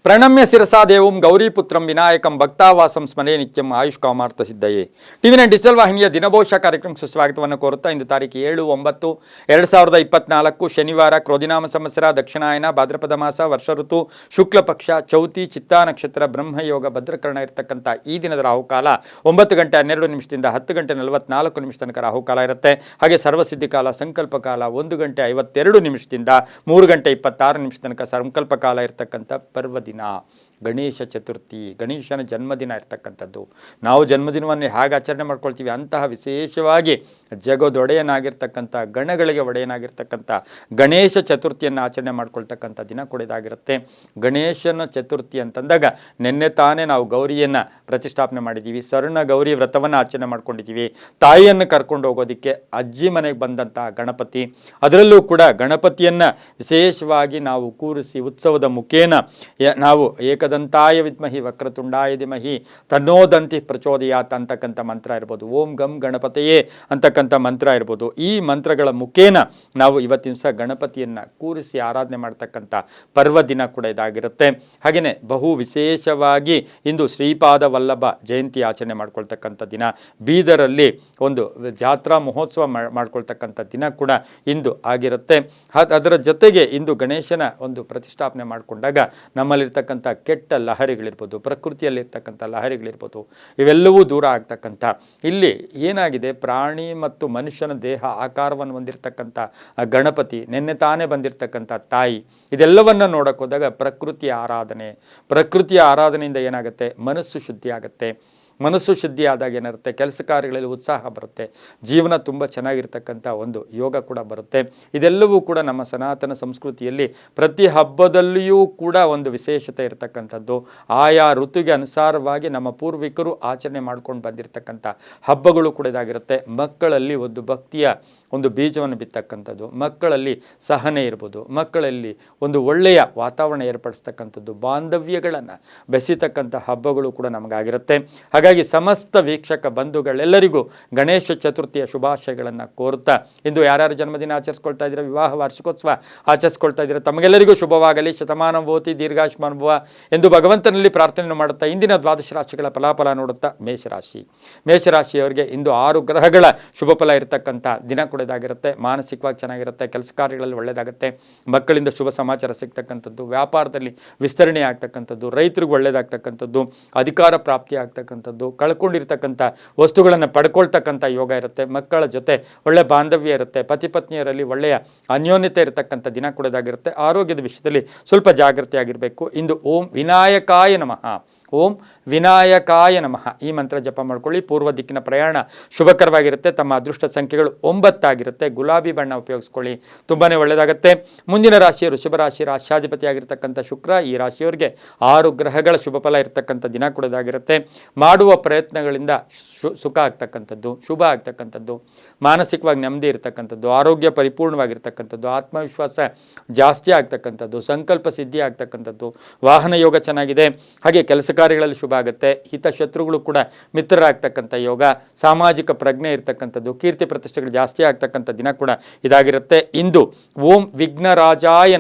ಪ್ರಣಮ್ಯ ಶಿರಸಾ ದೇವಂ ಗೌರಿಪುತ್ರಂ ವಿನಾಯಕಂ ಭಕ್ತಾವಾಸಂ ಸ್ಮರೇ ನಿತ್ಯಂ ಆಯುಷ್ಕಾಮಾರ್ಥ ಸಿದ್ಧಯೇ. ಟಿವಿ9 ಡಿಜಿಟಲ್ ವಾಹಿನಿಯ ದಿನಭೋಷ ಕಾರ್ಯಕ್ರಮಕ್ಕೆ ಸ್ವಾಗತವನ್ನು ಕೋರುತ್ತಾ ಇಂದು ತಾರೀಕು 7-9-2024 ಶನಿವಾರ, ಕ್ರೋಧಿನಾಮ ಸಂವತ್ಸರ, ದಕ್ಷಿಣಾಯನ, ಭಾದ್ರಪದ ಮಾಸ, ವರ್ಷ ಋತು, ಶುಕ್ಲ ಪಕ್ಷ, ಚೌತಿ, ಚಿತ್ತಾ ನಕ್ಷತ್ರ, ಬ್ರಹ್ಮಯೋಗ, ಭದ್ರಕರಣ ಇರತಕ್ಕಂಥ ಈ ದಿನದ ರಾಹುಕಾಲ 9 ಗಂಟೆ 12 ನಿಮಿಷದಿಂದ 10 ಗಂಟೆ 44 ನಿಮಿಷ ತನಕ ರಾಹುಕಾಲ ಇರುತ್ತೆ. ಹಾಗೆ ಸರ್ವಸಿದ್ಧಿ ಕಾಲ, ಸಂಕಲ್ಪ ಕಾಲ 1 ಗಂಟೆ 52 ನಿಮಿಷದಿಂದ 3 ಗಂಟೆ 26 ನಿಮಿಷ ತನಕ ಸಂಕಲ್ಪ ಕಾಲ ಇರತಕ್ಕಂಥ ಪರ್ವದಿನ ಗಣೇಶ ಚತುರ್ಥಿ, ಗಣೇಶನ ಜನ್ಮದಿನ ಇರ್ತಕ್ಕಂಥದ್ದು. ನಾವು ಜನ್ಮದಿನವನ್ನು ಹೇಗೆ ಆಚರಣೆ ಮಾಡ್ಕೊಳ್ತೀವಿ ಅಂತಹ ವಿಶೇಷವಾಗಿ ಜಗದೊಡೆಯನಾಗಿರ್ತಕ್ಕಂಥ, ಗಣಗಳಿಗೆ ಒಡೆಯನಾಗಿರ್ತಕ್ಕಂಥ ಗಣೇಶ ಚತುರ್ಥಿಯನ್ನು ಆಚರಣೆ ಮಾಡ್ಕೊಳ್ತಕ್ಕಂಥ ದಿನ ಕೊಡೋದಾಗಿರುತ್ತೆ. ಗಣೇಶನ ಚತುರ್ಥಿ ಅಂತಂದಾಗ ನಿನ್ನೆ ತಾನೇ ನಾವು ಗೌರಿಯನ್ನು ಪ್ರತಿಷ್ಠಾಪನೆ ಮಾಡಿದ್ದೀವಿ, ಸ್ವರ್ಣ ಗೌರಿ ವ್ರತವನ್ನು ಆಚರಣೆ ಮಾಡ್ಕೊಂಡಿದ್ದೀವಿ. ತಾಯಿಯನ್ನು ಕರ್ಕೊಂಡು ಹೋಗೋದಕ್ಕೆ ಅಜ್ಜಿ ಮನೆಗೆ ಬಂದಂತಹ ಗಣಪತಿ, ಅದರಲ್ಲೂ ಕೂಡ ಗಣಪತಿಯನ್ನು ವಿಶೇಷವಾಗಿ ನಾವು ಕೂರಿಸಿ ಉತ್ಸವದ ಮುಖೇನ ನಾವು ಏಕದಂತಾಯ ವಿದ್ಮಹಿ ವಕ್ರತುಂಡಾಯ ಧಿಮಹಿ ತನ್ನೋದಂತಿ ಪ್ರಚೋದಯಾತ್ ಅಂತಕ್ಕಂಥ ಮಂತ್ರ ಇರ್ಬೋದು, ಓಂ ಗಂ ಗಣಪತಿಯೇ ಅಂತಕ್ಕಂಥ ಮಂತ್ರ ಇರ್ಬೋದು. ಈ ಮಂತ್ರಗಳ ಮುಖೇನ ನಾವು ಇವತ್ತಿನ ದಿವಸ ಗಣಪತಿಯನ್ನು ಕೂರಿಸಿ ಆರಾಧನೆ ಮಾಡ್ತಕ್ಕಂಥ ಪರ್ವ ದಿನ ಕೂಡ ಇದಾಗಿರುತ್ತೆ. ಹಾಗೆಯೇ ಬಹು ವಿಶೇಷವಾಗಿ ಇಂದು ಶ್ರೀಪಾದ ವಲ್ಲಭ ಜಯಂತಿ ಆಚರಣೆ ಮಾಡ್ಕೊಳ್ತಕ್ಕಂಥ ದಿನ, ಬೀದರಲ್ಲಿ ಒಂದು ಜಾತ್ರಾ ಮಹೋತ್ಸವ ಮಾಡ್ಕೊಳ್ತಕ್ಕಂಥ ದಿನ ಕೂಡ ಇಂದು ಆಗಿರುತ್ತೆ. ಅದರ ಜೊತೆಗೆ ಇಂದು ಗಣೇಶನ ಒಂದು ಪ್ರತಿಷ್ಠಾಪನೆ ಮಾಡಿಕೊಂಡಾಗ ನಮ್ಮಲ್ಲಿರ್ತಕ್ಕಂಥ ಕೆಟ್ಟ ಲಹರಿಗಳಿರ್ಬೋದು, ಪ್ರಕೃತಿಯಲ್ಲಿರ್ತಕ್ಕಂಥ ಲಹರಿಗಳಿರ್ಬೋದು, ಇವೆಲ್ಲವೂ ದೂರ ಆಗ್ತಕ್ಕಂಥ, ಇಲ್ಲಿ ಏನಾಗಿದೆ ಪ್ರಾಣಿ ಮತ್ತು ಮನುಷ್ಯನ ದೇಹ ಆಕಾರವನ್ನು ಹೊಂದಿರತಕ್ಕಂಥ ಗಣಪತಿ, ನಿನ್ನೆ ತಾನೇ ಬಂದಿರತಕ್ಕಂಥ ತಾಯಿ, ಇದೆಲ್ಲವನ್ನು ನೋಡಕ್ಕೆ ಹೋದಾಗ ಪ್ರಕೃತಿಯ ಆರಾಧನೆಯಿಂದ ಏನಾಗುತ್ತೆ, ಮನಸ್ಸು ಶುದ್ಧಿ ಆಗುತ್ತೆ. ಮನಸ್ಸು ಶುದ್ಧಿ ಆದಾಗ ಏನಿರುತ್ತೆ, ಕೆಲಸ ಕಾರ್ಯಗಳಲ್ಲಿ ಉತ್ಸಾಹ ಬರುತ್ತೆ, ಜೀವನ ತುಂಬ ಚೆನ್ನಾಗಿರ್ತಕ್ಕಂಥ ಒಂದು ಯೋಗ ಕೂಡ ಬರುತ್ತೆ. ಇದೆಲ್ಲವೂ ಕೂಡ ನಮ್ಮ ಸನಾತನ ಸಂಸ್ಕೃತಿಯಲ್ಲಿ ಪ್ರತಿ ಹಬ್ಬದಲ್ಲಿಯೂ ಕೂಡ ಒಂದು ವಿಶೇಷತೆ ಇರತಕ್ಕಂಥದ್ದು. ಆಯಾ ಋತುವಿಗೆ ಅನುಸಾರವಾಗಿ ನಮ್ಮ ಪೂರ್ವಿಕರು ಆಚರಣೆ ಮಾಡ್ಕೊಂಡು ಬಂದಿರತಕ್ಕಂಥ ಹಬ್ಬಗಳು ಕೂಡ ಇದಾಗಿರುತ್ತೆ. ಮಕ್ಕಳಲ್ಲಿ ಒಂದು ಭಕ್ತಿಯ ಒಂದು ಬೀಜವನ್ನು ಬಿತ್ತಕ್ಕಂಥದ್ದು, ಮಕ್ಕಳಲ್ಲಿ ಸಹನೆ ಇರ್ಬೋದು, ಮಕ್ಕಳಲ್ಲಿ ಒಂದು ಒಳ್ಳೆಯ ವಾತಾವರಣ ಏರ್ಪಡಿಸ್ತಕ್ಕಂಥದ್ದು, ಬಾಂಧವ್ಯಗಳನ್ನು ಬೆಸೆತಕ್ಕಂಥ ಹಬ್ಬಗಳು ಕೂಡ ನಮಗಾಗಿರುತ್ತೆ. ಹಾಗಾಗಿ ಸಮಸ್ತ ವೀಕ್ಷಕ ಬಂಧುಗಳೆಲ್ಲರಿಗೂ ಗಣೇಶ ಚತುರ್ಥಿಯ ಶುಭಾಶಯಗಳನ್ನು ಕೋರುತ್ತಾ, ಇಂದು ಯಾರ್ಯಾರು ಜನ್ಮದಿನ ಆಚರಿಸ್ಕೊಳ್ತಾ ಇದ್ದೀರಾ, ವಿವಾಹ ವಾರ್ಷಿಕೋತ್ಸವ ಆಚರಿಸ್ಕೊಳ್ತಾ ಇದ್ದೀರಾ, ತಮಗೆಲ್ಲರಿಗೂ ಶುಭವಾಗಲಿ, ಶತಮಾನ ಭೂತಿ ದೀರ್ಘಾಯುಷ್ಮಾನುಭವ ಎಂದು ಭಗವಂತನಲ್ಲಿ ಪ್ರಾರ್ಥನೆ ಮಾಡುತ್ತಾ ಇಂದಿನ ದ್ವಾದಶ ರಾಶಿಗಳ ಫಲಾಫಲ ನೋಡುತ್ತಾ ಮೇಷರಾಶಿಯವರಿಗೆ ಇಂದು 6 ಗ್ರಹಗಳ ಶುಭ ಫಲ ಇರತಕ್ಕಂಥ ದಿನ ಕೂಡ ಇದಾಗಿರುತ್ತೆ. ಮಾನಸಿಕವಾಗಿ ಚೆನ್ನಾಗಿರುತ್ತೆ, ಕೆಲಸ ಕಾರ್ಯಗಳಲ್ಲಿ ಒಳ್ಳೆಯದಾಗುತ್ತೆ, ಮಕ್ಕಳಿಂದ ಶುಭ ಸಮಾಚಾರ ಸಿಗ್ತಕ್ಕಂಥದ್ದು, ವ್ಯಾಪಾರದಲ್ಲಿ ವಿಸ್ತರಣೆ ಆಗ್ತಕ್ಕಂಥದ್ದು, ರೈತರಿಗೂ ಒಳ್ಳೆಯದಾಗ್ತಕ್ಕಂಥದ್ದು, ಅಧಿಕಾರ ಪ್ರಾಪ್ತಿ ಆಗ್ತಕ್ಕಂಥದ್ದು, ಕಳ್ಕೊಂಡಿರ್ತಕ್ಕಂಥ ವಸ್ತುಗಳನ್ನು ಪಡ್ಕೊಳ್ತಕ್ಕಂಥ ಯೋಗ ಇರುತ್ತೆ. ಮಕ್ಕಳ ಜೊತೆ ಒಳ್ಳೆ ಬಾಂಧವ್ಯ ಇರುತ್ತೆ, ಪತಿ ಪತ್ನಿಯರಲ್ಲಿ ಒಳ್ಳೆಯ ಅನ್ಯೋನ್ಯತೆ ಇರತಕ್ಕಂಥ ದಿನ ಕೂಡ ಇದಾಗಿರುತ್ತೆ. ಆರೋಗ್ಯದ ವಿಷಯದಲ್ಲಿ ಸ್ವಲ್ಪ ಜಾಗೃತಿಯಾಗಿರಬೇಕು. ಇಂದು ಓಂ ವಿನಾಯಕಾಯ ನಮಃ ಈ ಮಂತ್ರ ಜಪ ಮಾಡ್ಕೊಳ್ಳಿ. ಪೂರ್ವ ದಿಕ್ಕಿನ ಪ್ರಯಾಣ ಶುಭಕರವಾಗಿರುತ್ತೆ. ತಮ್ಮ ಅದೃಷ್ಟ ಸಂಖ್ಯೆಗಳು 9 ಆಗಿರುತ್ತೆ. ಗುಲಾಬಿ ಬಣ್ಣ ಉಪಯೋಗಿಸ್ಕೊಳ್ಳಿ, ತುಂಬಾ ಒಳ್ಳೆಯದಾಗುತ್ತೆ. ಮುಂದಿನ ರಾಶಿ ವೃಷಭ ರಾಶಿ, ರಾಶ್ಯಾಧಿಪತಿಯಾಗಿರ್ತಕ್ಕಂಥ ಶುಕ್ರ. ಈ ರಾಶಿಯವರಿಗೆ 6 ಗ್ರಹಗಳ ಶುಭ ಫಲ ಇರತಕ್ಕಂಥ ದಿನ ಕೂಡ ಇದಾಗಿರುತ್ತೆ. ಮಾಡುವ ಪ್ರಯತ್ನಗಳಿಂದ ಸುಖ ಆಗ್ತಕ್ಕಂಥದ್ದು, ಶುಭ ಆಗ್ತಕ್ಕಂಥದ್ದು, ಮಾನಸಿಕವಾಗಿ ನೆಮ್ಮದಿ ಇರತಕ್ಕಂಥದ್ದು, ಆರೋಗ್ಯ ಪರಿಪೂರ್ಣವಾಗಿರ್ತಕ್ಕಂಥದ್ದು, ಆತ್ಮವಿಶ್ವಾಸ ಜಾಸ್ತಿ ಆಗ್ತಕ್ಕಂಥದ್ದು, ಸಂಕಲ್ಪ ಸಿದ್ಧಿ ಆಗ್ತಕ್ಕಂಥದ್ದು, ವಾಹನ ಯೋಗ ಚೆನ್ನಾಗಿದೆ. ಹಾಗೆ ಕೆಲಸ ಕಾರ್ಯಗಳಲ್ಲಿ ಶುಭ ಆಗುತ್ತೆ. ಹಿತಶತ್ರುಗಳು ಕೂಡ ಮಿತ್ರರಾಗ್ತಕ್ಕಂಥ ಯೋಗ, ಸಾಮಾಜಿಕ ಪ್ರಜ್ಞೆ ಇರ್ತಕ್ಕಂಥದ್ದು, ಕೀರ್ತಿ ಪ್ರತಿಷ್ಠೆಗಳು ಜಾಸ್ತಿ ಆಗ್ತಕ್ಕಂಥ ದಿನ ಕೂಡ ಇದಾಗಿರುತ್ತೆ. ಇಂದು ಓಂ ವಿಘ್ನರಾಜಾಯ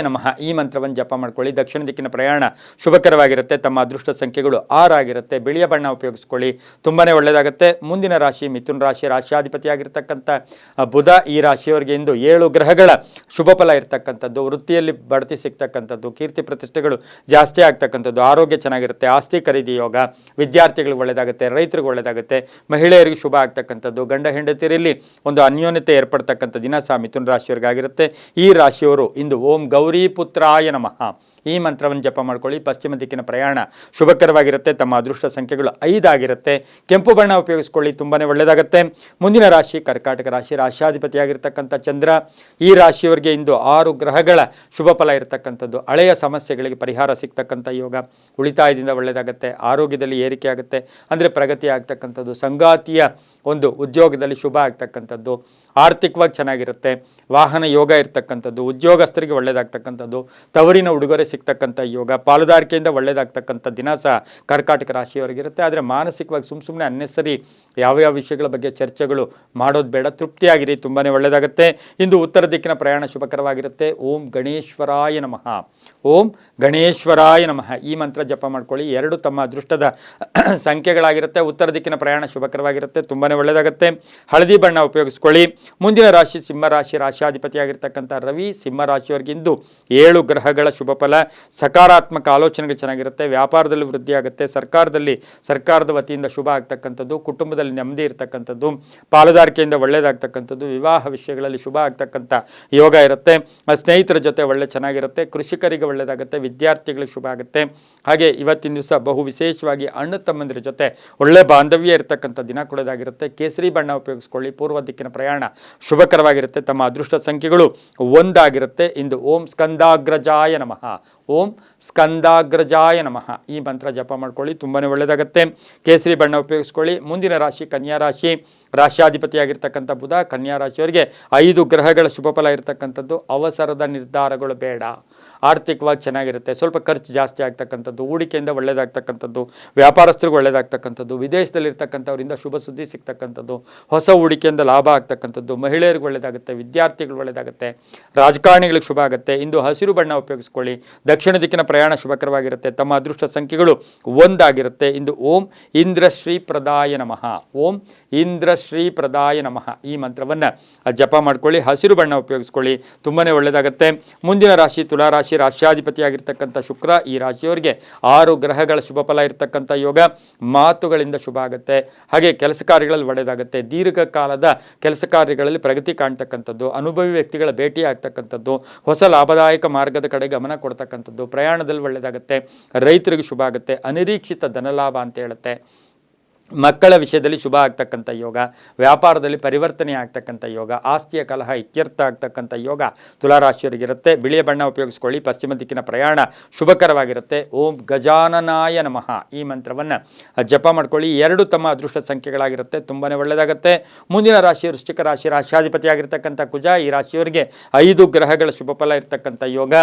ನಮಃ ಈ ಮಂತ್ರವನ್ನು ಜಪ ಮಾಡ್ಕೊಳ್ಳಿ. ದಕ್ಷಿಣ ದಿಕ್ಕಿನ ಪ್ರಯಾಣ ಶುಭಕರವಾಗಿರುತ್ತೆ. ತಮ್ಮ ಅದೃಷ್ಟ ಸಂಖ್ಯೆಗಳು 6 ಆಗಿರುತ್ತೆ. ಬಿಳಿಯ ಬಣ್ಣ ಉಪಯೋಗಿಸ್ಕೊಳ್ಳಿ, ತುಂಬಾ ಒಳ್ಳೆಯದಾಗುತ್ತೆ. ಮುಂದಿನ ರಾಶಿ ಮಿಥುನ ರಾಶಿ, ರಾಶ್ಯಾಧಿಪತಿಯಾಗಿರ್ತಕ್ಕಂಥ ಬುಧ. ಈ ರಾಶಿಯವರಿಗೆ ಇಂದು 7 ಗ್ರಹಗಳ ಶುಭ ಫಲ ಇರ್ತಕ್ಕಂಥದ್ದು, ವೃತ್ತಿಯಲ್ಲಿ ಬಡ್ತಿ ಸಿಗ್ತಕ್ಕಂಥದ್ದು, ಕೀರ್ತಿ ಪ್ರತಿಷ್ಠೆಗಳು ಜಾಸ್ತಿ ಆಗ್ತಕ್ಕಂಥದ್ದು, ಆರೋಗ್ಯ ಚೆನ್ನಾಗಿರುತ್ತೆ, ಆಸ್ತಿ ಖರೀದಿ ಯೋಗ, ವಿದ್ಯಾರ್ಥಿಗಳಿಗೆ ಒಳ್ಳೆಯದಾಗುತ್ತೆ, ರೈತರಿಗೆ ಒಳ್ಳೆಯದಾಗುತ್ತೆ, ಮಹಿಳೆಯರಿಗೆ ಶುಭ ಆಗ್ತಕ್ಕಂಥದ್ದು, ಗಂಡ ಹೆಂಡತಿಯರಲ್ಲಿ ಒಂದು ಅನ್ಯೋನ್ಯತೆ ಏರ್ಪಡ್ತಕ್ಕಂಥ ದಿನ ಸಹ ಮಿಥುನ ರಾಶಿಯವರಿಗಾಗಿರುತ್ತೆ. ಈ ರಾಶಿಯವರು ಇಂದು ಓಂ ಗೌರಿಪುತ್ರಾಯ ನಮಃ ಈ ಮಂತ್ರವನ್ನು ಜಪ ಮಾಡ್ಕೊಳ್ಳಿ. ಪಶ್ಚಿಮ ದಿಕ್ಕಿನ ಪ್ರಯಾಣ ಶುಭಕರವಾಗಿರುತ್ತೆ. ತಮ್ಮ ಅದೃಷ್ಟ ಸಂಖ್ಯೆಗಳು 5 ಆಗಿರುತ್ತೆ. ಕೆಂಪು ಬಣ್ಣ ಉಪಯೋಗಿಸ್ಕೊಳ್ಳಿ, ತುಂಬಾ ಒಳ್ಳೆಯದಾಗುತ್ತೆ. ಮುಂದಿನ ರಾಶಿ ಕರ್ಕಾಟಕ ರಾಶಿ, ರಾಶ್ಯಾಧಿಪತಿಯಾಗಿರ್ತಕ್ಕಂಥ ಚಂದ್ರ. ಈ ರಾಶಿಯವರಿಗೆ ಇಂದು 6 ಗ್ರಹಗಳ ಶುಭ ಫಲ ಇರತಕ್ಕಂಥದ್ದು, ಹಳೆಯ ಸಮಸ್ಯೆಗಳಿಗೆ ಪರಿಹಾರ ಸಿಗ್ತಕ್ಕಂಥ ಯೋಗ, ಉಳಿತಾಯದಿಂದ ಒಳ್ಳೆಯದಾಗುತ್ತೆ, ಆರೋಗ್ಯದಲ್ಲಿ ಏರಿಕೆ ಆಗುತ್ತೆ, ಅಂದರೆ ಪ್ರಗತಿ ಆಗ್ತಕ್ಕಂಥದ್ದು, ಸಂಗಾತಿಯ ಒಂದು ಉದ್ಯೋಗದಲ್ಲಿ ಶುಭ ಆಗ್ತಕ್ಕಂಥದ್ದು, ಆರ್ಥಿಕವಾಗಿ ಚೆನ್ನಾಗಿರುತ್ತೆ, ವಾಹನ ಯೋಗ ಇರ್ತಕ್ಕಂಥ ಇರ್ತಕ್ಕಂಥದ್ದು, ಉದ್ಯೋಗಸ್ಥರಿಗೆ ಒಳ್ಳೆಯದಾಗ್ತಕ್ಕಂಥದ್ದು, ತವರಿನ ಉಡುಗೊರೆ ಸಿಗ್ತಕ್ಕಂಥ ಯೋಗ, ಪಾಲುದಾರಿಕೆಯಿಂದ ಒಳ್ಳೆಯದಾಗ್ತಕ್ಕಂಥ ದಿನ ಸಹ ಕರ್ಕಾಟಕ ರಾಶಿಯವರಿಗಿರುತ್ತೆ. ಆದರೆ ಮಾನಸಿಕವಾಗಿ ಸುಮ್ಮನೆ ಅನ್ನೆಸರಿ ಯಾವ್ಯಾವ ವಿಷಯಗಳ ಬಗ್ಗೆ ಚರ್ಚೆಗಳು ಮಾಡೋದು ಬೇಡ, ತೃಪ್ತಿಯಾಗಿರಿ, ತುಂಬಾ ಒಳ್ಳೆಯದಾಗುತ್ತೆ. ಇಂದು ಉತ್ತರ ದಿಕ್ಕಿನ ಪ್ರಯಾಣ ಶುಭಕರವಾಗಿರುತ್ತೆ. ಓಂ ಗಣೇಶ್ವರಾಯ ನಮಃ, ಓಂ ಗಣೇಶ್ವರಾಯ ನಮಃ ಈ ಮಂತ್ರ ಜಪ ಮಾಡ್ಕೊಳ್ಳಿ. ಎರಡು ತಮ್ಮ ಅದೃಷ್ಟದ ಸಂಖ್ಯೆಗಳಾಗಿರುತ್ತೆ. ಉತ್ತರ ದಿಕ್ಕಿನ ಪ್ರಯಾಣ ಶುಭಕರವಾಗಿರುತ್ತೆ, ತುಂಬಾ ಒಳ್ಳೆಯದಾಗುತ್ತೆ. ಹಳದಿ ಬಣ್ಣ ಉಪಯೋಗಿಸ್ಕೊಳ್ಳಿ. ಮುಂದಿನ ರಾಶಿ ಸಿಂಹರಾಶಿ, ರಾಶಿಯಾಧಿಪತಿಯಾಗಿರ್ತಕ್ಕಂಥ ರವಿ ಸಿಂಹರಾಶಿಯವರಿಗಿಂದು 7 ಗ್ರಹಗಳ ಶುಭ ಫಲ, ಸಕಾರಾತ್ಮಕ ಆಲೋಚನೆಗಳು ಚೆನ್ನಾಗಿರುತ್ತೆ. ವ್ಯಾಪಾರದಲ್ಲಿ ವೃದ್ಧಿ ಆಗುತ್ತೆ. ಸರ್ಕಾರದ ವತಿಯಿಂದ ಶುಭ ಆಗ್ತಕ್ಕಂಥದ್ದು, ಕುಟುಂಬದಲ್ಲಿ ನೆಮ್ಮದಿ ಇರ್ತಕ್ಕಂಥದ್ದು, ಪಾಲುದಾರಿಕೆಯಿಂದ ಒಳ್ಳೆಯದಾಗ್ತಕ್ಕಂಥದ್ದು, ವಿವಾಹ ವಿಷಯಗಳಲ್ಲಿ ಶುಭ ಆಗ್ತಕ್ಕಂಥ ಯೋಗ ಇರುತ್ತೆ. ಸ್ನೇಹಿತರ ಜೊತೆ ಚೆನ್ನಾಗಿರುತ್ತೆ. ಕೃಷಿಕರಿಗೆ ಒಳ್ಳೆಯದಾಗುತ್ತೆ. ವಿದ್ಯಾರ್ಥಿಗಳಿಗೆ ಶುಭ ಆಗುತ್ತೆ. ಹಾಗೆ ಇವತ್ತಿನ ದಿವಸ ಬಹು ವಿಶೇಷವಾಗಿ ಅಣ್ಣ ತಮ್ಮಂದಿರ ಜೊತೆ ಒಳ್ಳೆ ಬಾಂಧವ್ಯ ಇರತಕ್ಕಂಥ ದಿನ ಕೊಡೋದಾಗಿರುತ್ತೆ. ಕೇಸರಿ ಬಣ್ಣ ಉಪಯೋಗಿಸ್ಕೊಳ್ಳಿ. ಪೂರ್ವ ದಿಕ್ಕಿನ ಪ್ರಯಾಣ ಶುಭಕರವಾಗಿರುತ್ತೆ. ತಮ್ಮ ಅದೃಷ್ಟ ಸಂಖ್ಯೆಗಳು 1 ಆಗಿರುತ್ತೆ. ಇಂದು ಓಂ ಸ್ಕಂದಾಗ್ರಜಾಯ ನಮಃ, ಓಂ ಸ್ಕಂದಾಗ್ರಜಾಯ ನಮಃ ಈ ಮಂತ್ರ ಜಪ ಮಾಡ್ಕೊಳ್ಳಿ, ತುಂಬಾ ಒಳ್ಳೆಯದಾಗುತ್ತೆ. ಕೇಸರಿ ಬಣ್ಣ ಉಪಯೋಗಿಸ್ಕೊಳ್ಳಿ. ಮುಂದಿನ ರಾಶಿ ಕನ್ಯಾ ರಾಶಿ, ರಾಶಿಯಾಧಿಪತಿಯಾಗಿರ್ತಕ್ಕಂಥ ಬುಧ ಕನ್ಯಾ ರಾಶಿಯವರಿಗೆ 5 ಗ್ರಹಗಳ ಶುಭ ಫಲ ಇರತಕ್ಕಂಥದ್ದು. ಅವಸರದ ನಿರ್ಧಾರಗಳು ಬೇಡ. ಆರ್ಥಿಕವಾಗಿ ಚೆನ್ನಾಗಿರುತ್ತೆ. ಸ್ವಲ್ಪ ಖರ್ಚು ಜಾಸ್ತಿ ಆಗ್ತಕ್ಕಂಥದ್ದು, ಹೂಡಿಕೆಯಿಂದ ಒಳ್ಳೆಯದಾಗ್ತಕ್ಕಂಥದ್ದು, ವ್ಯಾಪಾರಸ್ಥರಿಗೂ ಒಳ್ಳೆಯದಾಗ್ತಕ್ಕಂಥದ್ದು, ವಿದೇಶದಲ್ಲಿರ್ತಕ್ಕಂಥವರಿಂದ ಶುಭ ಸುದ್ದಿ ಸಿಗ್ತಕ್ಕಂಥದ್ದು, ಹೊಸ ಹೂಡಿಕೆಯಿಂದ ಲಾಭ ಆಗ್ತಕ್ಕಂಥದ್ದು, ಮಹಿಳೆಯರಿಗೆ ಒಳ್ಳೆಯದಾಗುತ್ತೆ, ವಿದ್ಯಾರ್ಥಿಗಳು ಒಳ್ಳೆಯದಾಗುತ್ತೆ, ರಾಜಕಾರಣಿಗಳಿಗೆ ಶುಭ ಆಗುತ್ತೆ. ಇಂದು ಹಸಿರು ಬಣ್ಣ ಉಪಯೋಗಿಸ್ಕೊಳ್ಳಿ. ದಕ್ಷಿಣ ದಿಕ್ಕಿನ ಪ್ರಯಾಣ ಶುಭಕರವಾಗಿರುತ್ತೆ. ತಮ್ಮ ಅದೃಷ್ಟ ಸಂಖ್ಯೆಗಳು 1 ಆಗಿರುತ್ತೆ. ಇಂದು ಓಂ ಇಂದ್ರಶ್ರೀ ಪ್ರದಾಯ ನಮಃ, ಓಂ ಇಂದ್ರಶ್ರೀ ಪ್ರದಾಯ ನಮಃ ಈ ಮಂತ್ರವನ್ನು ಜಪ ಮಾಡ್ಕೊಳ್ಳಿ. ಹಸಿರು ಬಣ್ಣ ಉಪಯೋಗಿಸ್ಕೊಳ್ಳಿ, ತುಂಬಾ ಒಳ್ಳೆಯದಾಗುತ್ತೆ. ಮುಂದಿನ ರಾಶಿ ತುಲಾರಾಶಿ, ರಾಶಿಯಾಧಿಪತಿಯಾಗಿರ್ತಕ್ಕಂಥ ಶುಕ್ರ ಈ ರಾಶಿಯವರಿಗೆ 6 ಗ್ರಹಗಳ ಶುಭ ಫಲ ಇರತಕ್ಕಂಥ ಯೋಗ, ಮಾತುಗಳಿಂದ ಶುಭ ಆಗುತ್ತೆ. ಹಾಗೆ ಕೆಲಸ ಕಾರ್ಯಗಳಲ್ಲಿ ಒಳ್ಳೆಯದಾಗುತ್ತೆ. ದೀರ್ಘಕಾಲದ ಕೆಲಸ ಕಾರ್ಯಗಳಲ್ಲಿ ಪ್ರಗತಿ ಕಾಣ್ತಕ್ಕಂಥದ್ದು, ಅನುಭವಿ ವ್ಯಕ್ತಿಗಳ ಭೇಟಿ ಆಗ್ತಕ್ಕಂಥದ್ದು, ಹೊಸ ಲಾಭದಾಯಕ ಮಾರ್ಗದ ಕಡೆ ಗಮನ ಕೊಡ್ತಕ್ಕಂಥದ್ದು, ಪ್ರಯಾಣದಲ್ಲಿ ಒಳ್ಳೆಯದಾಗುತ್ತೆ. ರೈತರಿಗೆ ಶುಭ ಆಗುತ್ತೆ. ಅನಿರೀಕ್ಷಿತ ಧನಲಾಭ ಅಂತ ಹೇಳುತ್ತೆ. ಮಕ್ಕಳ ವಿಷಯದಲ್ಲಿ ಶುಭ ಆಗ್ತಕ್ಕಂಥ ಯೋಗ, ವ್ಯಾಪಾರದಲ್ಲಿ ಪರಿವರ್ತನೆ ಆಗ್ತಕ್ಕಂಥ ಯೋಗ, ಆಸ್ತಿಯ ಕಲಹ ಇತ್ಯರ್ಥ ಆಗ್ತಕ್ಕಂಥ ಯೋಗ ತುಲಾರಾಶಿಯವರಿಗಿರುತ್ತೆ. ಬಿಳಿಯ ಬಣ್ಣ ಉಪಯೋಗಿಸ್ಕೊಳ್ಳಿ. ಪಶ್ಚಿಮ ದಿಕ್ಕಿನ ಪ್ರಯಾಣ ಶುಭಕರವಾಗಿರುತ್ತೆ. ಓಂ ಗಜಾನನಾಯ ನಮಃ ಈ ಮಂತ್ರವನ್ನು ಜಪ ಮಾಡ್ಕೊಳ್ಳಿ. 2 ತಮ್ಮ ಅದೃಷ್ಟ ಸಂಖ್ಯೆಗಳಾಗಿರುತ್ತೆ, ತುಂಬಾ ಒಳ್ಳೆಯದಾಗುತ್ತೆ. ಮುಂದಿನ ರಾಶಿ ವೃಶ್ಚಿಕ ರಾಶಿ, ರಾಶಿಯಾಧಿಪತಿಯಾಗಿರ್ತಕ್ಕಂಥ ಕುಜ ಈ ರಾಶಿಯವರಿಗೆ 5 ಗ್ರಹಗಳ ಶುಭ ಫಲ ಇರತಕ್ಕಂಥ ಯೋಗ,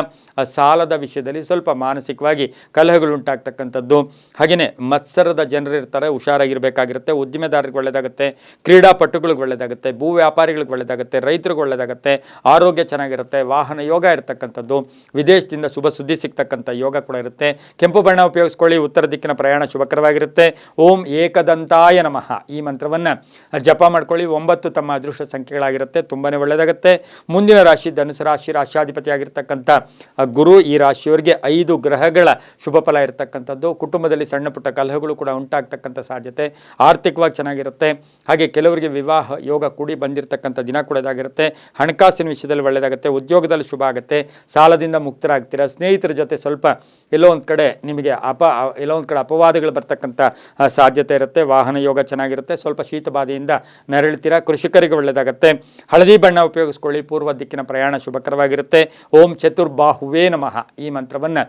ಸಾಲದ ವಿಷಯದಲ್ಲಿ ಸ್ವಲ್ಪ ಮಾನಸಿಕವಾಗಿ ಕಲಹಗಳು ಉಂಟಾಗ್ತಕ್ಕಂಥದ್ದು. ಹಾಗೆಯೇ ಮತ್ಸರದ ಜನರು ಇರ್ತಾರೆ, ಹುಷಾರಾಗಿ ಇರಬೇಕಾಗಿರುತ್ತೆ. ಉದ್ದಿಮೆದಾರರಿಗೆ ಒಳ್ಳೆಯದಾಗುತ್ತೆ. ಕ್ರೀಡಾಪಟುಗಳಿಗೆ ಒಳ್ಳೆಯದಾಗುತ್ತೆ. ಭೂ ವ್ಯಾಪಾರಿಗಳಿಗೆ ಒಳ್ಳೆಯದಾಗುತ್ತೆ. ರೈತರಿಗೆ ಒಳ್ಳೆಯದಾಗುತ್ತೆ. ಆರೋಗ್ಯ ಚೆನ್ನಾಗಿರುತ್ತೆ. ವಾಹನ ಯೋಗ ಇರತಕ್ಕಂಥದ್ದು, ವಿದೇಶದಿಂದ ಶುಭ ಸುದ್ದಿ ಸಿಗ್ತಕ್ಕಂಥ ಯೋಗ ಕೂಡ ಇರುತ್ತೆ. ಕೆಂಪು ಬಣ್ಣ ಉಪಯೋಗಿಸ್ಕೊಳ್ಳಿ. ಉತ್ತರ ದಿಕ್ಕಿನ ಪ್ರಯಾಣ ಶುಭಕರವಾಗಿರುತ್ತೆ. ಓಂ ಏಕದಂತಾಯ ನಮಃ ಈ ಮಂತ್ರವನ್ನು ಜಪ ಮಾಡ್ಕೊಳ್ಳಿ. 9 ತಮ್ಮ ಅದೃಷ್ಟ ಸಂಖ್ಯೆಗಳಾಗಿರುತ್ತೆ, ತುಂಬಾ ಒಳ್ಳೆಯದಾಗುತ್ತೆ. ಮುಂದಿನ ರಾಶಿ ಧನುಸು ರಾಶಿ, ರಾಶಿಯಾಧಿಪತಿಯಾಗಿರ್ತಕ್ಕಂಥ ಗುರು ಈ ರಾಶಿಯವರಿಗೆ 5 ಗ್ರಹಗಳ ಶುಭ ಫಲ ಇರತಕ್ಕಂಥದ್ದು. ಕುಟುಂಬದಲ್ಲಿ ಸಣ್ಣ ಪುಟ್ಟ ಕಲಹಗಳು ಕೂಡ ಉಂಟಾಗ್ತಕ್ಕಂಥ ಸಾಧ್ಯತೆ. ಆರ್ಥಿಕವಾಗಿ ಚೆನ್ನಾಗಿರುತ್ತೆ. ಹಾಗೆ ಕೆಲವರಿಗೆ ವಿವಾಹ ಯೋಗ ಕೂಡಿ ಬಂದಿರತಕ್ಕಂಥ ದಿನ ಕೂಡ ಇದಾಗಿರುತ್ತೆ. ಹಣಕಾಸಿನ ವಿಷಯದಲ್ಲಿ ಒಳ್ಳೆಯದಾಗುತ್ತೆ. ಉದ್ಯೋಗದಲ್ಲಿ ಶುಭ ಆಗುತ್ತೆ. ಸಾಲದಿಂದ ಮುಕ್ತರಾಗ್ತೀರಾ. ಸ್ನೇಹಿತರ ಜೊತೆ ಸ್ವಲ್ಪ ಎಲ್ಲೋ ಒಂದು ಕಡೆ ನಿಮಗೆ ಅಪವಾದಗಳು ಬರ್ತಕ್ಕಂಥ ಸಾಧ್ಯತೆ ಇರುತ್ತೆ. ವಾಹನ ಯೋಗ ಚೆನ್ನಾಗಿರುತ್ತೆ. ಸ್ವಲ್ಪ ಶೀತಬಾಧೆಯಿಂದ ನರಳ್ತೀರಾ. ಕೃಷಿಕರಿಗೆ ಒಳ್ಳೆಯದಾಗುತ್ತೆ. ಹಳದಿ ಬಣ್ಣ ಉಪಯೋಗಿಸ್ಕೊಳ್ಳಿ. ಪೂರ್ವ ದಿಕ್ಕಿನ ಪ್ರಯಾಣ ಶುಭಕರವಾಗಿರುತ್ತೆ. ಓಂ ಚತುರ್ಬಾಹುವೇ ನಮಃ ಈ ಮಂತ್ರವನ್ನು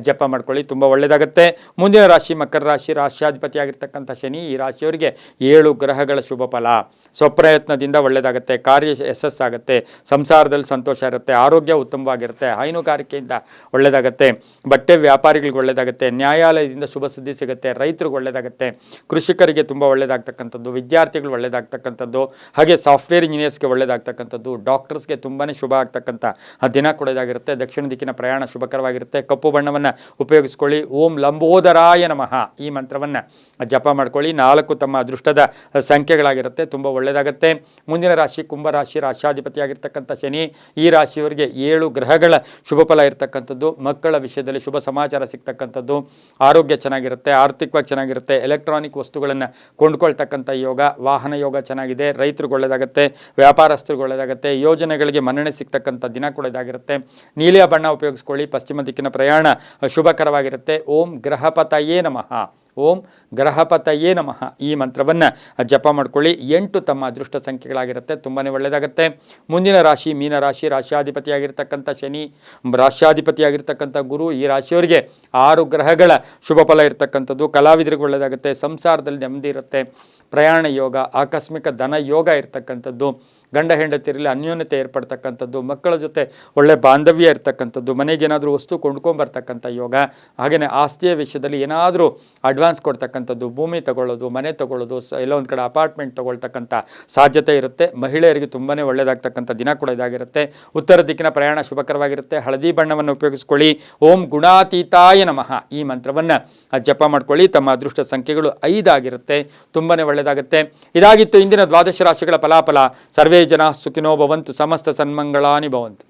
ಜಪ ಮಾಡ್ಕೊಳ್ಳಿ, ತುಂಬ ಒಳ್ಳೆಯದಾಗುತ್ತೆ. ಮುಂದಿನ ರಾಶಿ ಮಕರ ರಾಶಿ, ರಾಶಿಯಾಧಿಪತಿಯಾಗಿರ್ತಕ್ಕಂಥ ಶನಿ ಈ ರಾಶಿಯವರಿಗೆ 7 ಗ್ರಹಗಳ ಶುಭ ಫಲ. ಸ್ವಪ್ರಯತ್ನದಿಂದ ಒಳ್ಳೆಯದಾಗುತ್ತೆ. ಕಾರ್ಯ ಯಶಸ್ಸಾಗುತ್ತೆ. ಸಂಸಾರದಲ್ಲಿ ಸಂತೋಷ ಇರುತ್ತೆ. ಆರೋಗ್ಯ ಉತ್ತಮವಾಗಿರುತ್ತೆ. ಹೈನುಗಾರಿಕೆಯಿಂದ ಒಳ್ಳೆಯದಾಗುತ್ತೆ. ಬಟ್ಟೆ ವ್ಯಾಪಾರಿಗಳಿಗೆ ಒಳ್ಳೆಯದಾಗುತ್ತೆ. ನ್ಯಾಯಾಲಯದಿಂದ ಶುಭ ಸುದ್ದಿ ಸಿಗುತ್ತೆ. ರೈತರಿಗೆ ಒಳ್ಳೆಯದಾಗುತ್ತೆ. ಕೃಷಿಕರಿಗೆ ತುಂಬ ಒಳ್ಳೆಯದಾಗ್ತಕ್ಕಂಥದ್ದು. ವಿದ್ಯಾರ್ಥಿಗಳು ಒಳ್ಳೆಯದಾಗ್ತಕ್ಕಂಥದ್ದು. ಹಾಗೆ ಸಾಫ್ಟ್ವೇರ್ ಇಂಜಿನಿಯರ್ಸ್ಗೆ ಒಳ್ಳೆಯದಾಗ್ತಕ್ಕಂಥದ್ದು. ಡಾಕ್ಟರ್ಸ್ಗೆ ತುಂಬಾ ಶುಭ ಆಗ್ತಕ್ಕಂಥ ದಿನ ಕೂಡ ಇದಾಗಿರುತ್ತೆ. ದಕ್ಷಿಣ ದಿಕ್ಕಿನ ಪ್ರಯಾಣ ಶುಭಕರವಾಗಿರುತ್ತೆ. ಕಪ್ಪು ಬಣ್ಣವನ್ನು ಉಪಯೋಗಿಸ್ಕೊಳ್ಳಿ. ಓಂ ಲಂಬೋದರಾಯ ನಮಃ ಈ ಮಂತ್ರವನ್ನು ಜಪ ಮಾಡ್ಕೊಳ್ಳಿ. 4 ತಮ್ಮ ಅದೃಷ್ಟದ ಸಂಖ್ಯೆಗಳಾಗಿರುತ್ತೆ, ತುಂಬ ಒಳ್ಳೆಯದಾಗುತ್ತೆ. ಮುಂದಿನ ರಾಶಿ ಕುಂಭರಾಶಿ, ರಾಶಿಯಾಧಿಪತಿಯಾಗಿರ್ತಕ್ಕಂಥ ಶನಿ ಈ ರಾಶಿಯವರಿಗೆ 7 ಗ್ರಹಗಳ ಶುಭ ಫಲ ಇರತಕ್ಕಂಥದ್ದು. ಮಕ್ಕಳ ವಿಷಯದಲ್ಲಿ ಶುಭ ಸಮಾಚಾರ ಸಿಗ್ತಕ್ಕಂಥದ್ದು. ಆರೋಗ್ಯ ಚೆನ್ನಾಗಿರುತ್ತೆ. ಆರ್ಥಿಕವಾಗಿ ಚೆನ್ನಾಗಿರುತ್ತೆ. ಎಲೆಕ್ಟ್ರಾನಿಕ್ ವಸ್ತುಗಳನ್ನು ಕೊಂಡ್ಕೊಳ್ತಕ್ಕಂಥ ಯೋಗ, ವಾಹನ ಯೋಗ ಚೆನ್ನಾಗಿದೆ. ರೈತರಿಗೆ ಒಳ್ಳೆಯದಾಗುತ್ತೆ. ವ್ಯಾಪಾರಸ್ಥರಿಗೆ ಒಳ್ಳೆಯದಾಗುತ್ತೆ. ಯೋಜನೆಗಳಿಗೆ ಮನ್ನಣೆ ಸಿಗ್ತಕ್ಕಂಥ ದಿನ ಕೂಡ ಇದಾಗಿರುತ್ತೆ. ನೀಲಿಯ ಬಣ್ಣ ಉಪಯೋಗಿಸ್ಕೊಳ್ಳಿ. ಪಶ್ಚಿಮ ದಿಕ್ಕಿನ ಪ್ರಯಾಣ ಶುಭಕರವಾಗಿರುತ್ತೆ. ಓಂ ಗ್ರಹಪತಯೇ ನಮಃ, ಓಂ ಗ್ರಹಪತಯೇ ನಮಃ ಈ ಮಂತ್ರವನ್ನು ಜಪ ಮಾಡ್ಕೊಳ್ಳಿ. 8 ತಮ್ಮ ಅದೃಷ್ಟ ಸಂಖ್ಯೆಗಳಾಗಿರುತ್ತೆ, ತುಂಬಾ ಒಳ್ಳೆಯದಾಗುತ್ತೆ. ಮುಂದಿನ ರಾಶಿ ಮೀನರಾಶಿ, ರಾಶಿಯಾಧಿಪತಿಯಾಗಿರ್ತಕ್ಕಂಥ ಶನಿ, ರಾಶಿಯಾಧಿಪತಿಯಾಗಿರ್ತಕ್ಕಂಥ ಗುರು ಈ ರಾಶಿಯವರಿಗೆ 6 ಗ್ರಹಗಳ ಶುಭ ಫಲ ಇರತಕ್ಕಂಥದ್ದು. ಕಲಾವಿದರಿಗೆ ಒಳ್ಳೆಯದಾಗುತ್ತೆ. ಸಂಸಾರದಲ್ಲಿ ನೆಮ್ಮದಿ ಇರುತ್ತೆ. ಪ್ರಯಾಣ ಯೋಗ, ಆಕಸ್ಮಿಕ ಧನ ಯೋಗ ಇರತಕ್ಕಂಥದ್ದು. ಗಂಡ ಹೆಂಡತಿಯರಲ್ಲಿ ಅನ್ಯೋನ್ಯತೆ ಏರ್ಪಡ್ತಕ್ಕಂಥದ್ದು, ಮಕ್ಕಳ ಜೊತೆ ಒಳ್ಳೆ ಬಾಂಧವ್ಯ ಇರ್ತಕ್ಕಂಥದ್ದು, ಮನೆಗೆ ಏನಾದರೂ ವಸ್ತು ಕೊಂಡ್ಕೊಂಬರ್ತಕ್ಕಂಥ ಯೋಗ. ಹಾಗೆಯೇ ಆಸ್ತಿಯ ವಿಷಯದಲ್ಲಿ ಏನಾದರೂ ಅಡ್ವಾನ್ಸ್ ಕೊಡ್ತಕ್ಕಂಥದ್ದು, ಭೂಮಿ ತಗೊಳ್ಳೋದು, ಮನೆ ತಗೊಳ್ಳೋದು, ಎಲ್ಲೋ ಒಂದು ಕಡೆ ಅಪಾರ್ಟ್ಮೆಂಟ್ ತಗೊಳ್ತಕ್ಕಂಥ ಸಾಧ್ಯತೆ ಇರುತ್ತೆ. ಮಹಿಳೆಯರಿಗೆ ತುಂಬಾ ಒಳ್ಳೆಯದಾಗ್ತಕ್ಕಂಥ ದಿನ ಕೂಡ ಇದಾಗಿರುತ್ತೆ. ಉತ್ತರ ದಿಕ್ಕಿನ ಪ್ರಯಾಣ ಶುಭಕರವಾಗಿರುತ್ತೆ. ಹಳದಿ ಬಣ್ಣವನ್ನು ಉಪಯೋಗಿಸ್ಕೊಳ್ಳಿ. ಓಂ ಗುಣಾತೀತಾಯ ನಮಃ ಈ ಮಂತ್ರವನ್ನು ಜಪ ಮಾಡ್ಕೊಳ್ಳಿ. ತಮ್ಮ ಅದೃಷ್ಟ ಸಂಖ್ಯೆಗಳು 5 ಆಗಿರುತ್ತೆ. ತುಂಬಾ ಒಳ್ಳೆಯದಾಗುತ್ತೆ. ಇದಾಗಿತ್ತು ಇಂದಿನ ದ್ವಾದಶ ರಾಶಿಗಳ ಫಲಾಫಲ. ಸರ್ವೇ ಜನ ಸುಖಿನೋ ಭವಂತು, ಸಮಸ್ತ ಸನ್ಮಂಗಳಾನಿ ಭವಂತು.